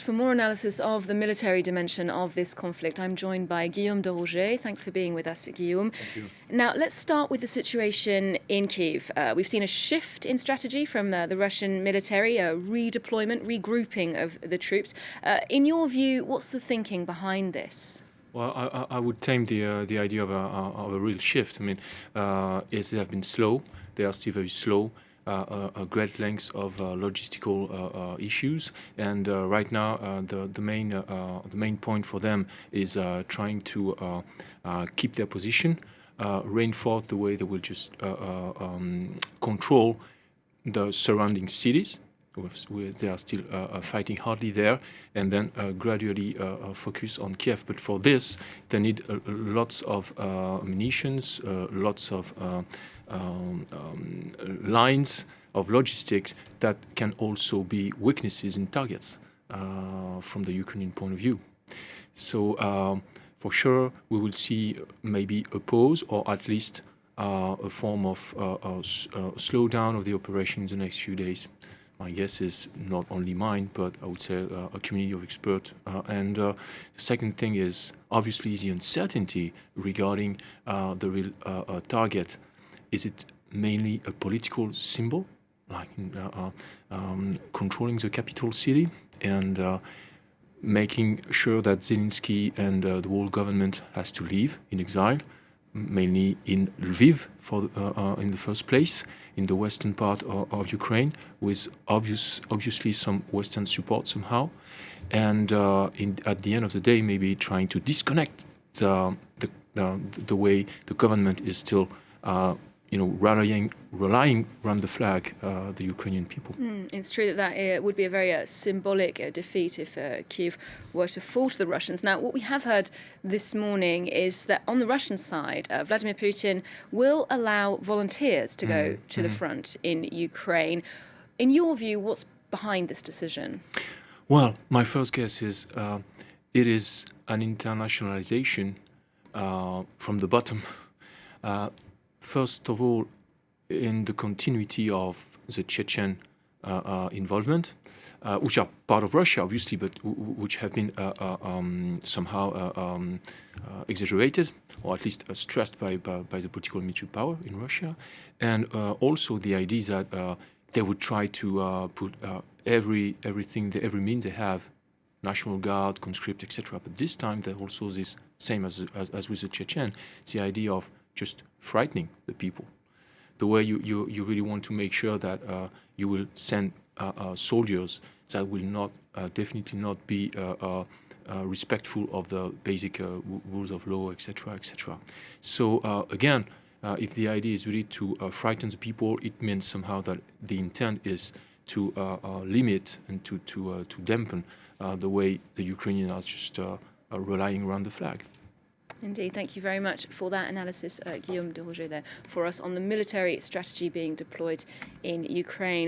For more analysis of the military dimension of this conflict, I'm joined by Guillaume de Rouge. Thanks for being with us, Guillaume. Thank you. Now, let's start with the situation in Kyiv. We've seen a shift in strategy from the Russian military, a redeployment, regrouping of the troops. In your view, what's the thinking behind this? Well, I would tame the idea of a real shift. I mean, yes, they have been slow. They are still very slow. A great length of logistical issues, and right now the main point for them is trying to keep their position, reinforce the way they will just control the surrounding cities. They are still fighting hardly there, and then gradually focus on Kiev. But for this, they need lots of munitions, lots of lines of logistics that can also be weaknesses in targets from the Ukrainian point of view. So for sure, we will see maybe a pause, or at least a form of slowdown of the operation in the next few days. My guess is not only mine, but I would say a community of experts. And the second thing is obviously the uncertainty regarding the real target. Is it mainly a political symbol, like controlling the capital city and making sure that Zelensky and the whole government has to leave in exile, mainly in Lviv in the first place, in the western part of Ukraine, with obviously some Western support somehow, and at the end of the day, maybe trying to disconnect the way the government is still relying around the flag, the Ukrainian people. It's true that would be a very symbolic defeat if Kyiv were to fall to the Russians. Now, what we have heard this morning is that on the Russian side, Vladimir Putin will allow volunteers to go to the front in Ukraine. In your view, what's behind this decision? Well, my first guess is it is an internationalization from the bottom. First of all, in the continuity of the Chechen involvement, which are part of Russia, obviously, but which have been somehow exaggerated, or at least stressed by the political and military power in Russia, and also the idea that they would try to put every means they have, National Guard, conscript, etc. But this time, there's also this same as with the Chechen, the idea of just frightening the people. The way you really want to make sure that you will send soldiers that will not definitely not be respectful of the basic rules of law, etc., etc. So again, if the idea is really to frighten the people, it means somehow that the intent is to limit and to dampen the way the Ukrainians are just relying around the flag. Indeed, thank you very much for that analysis, Guillaume de Rouge, there for us on the military strategy being deployed in Ukraine.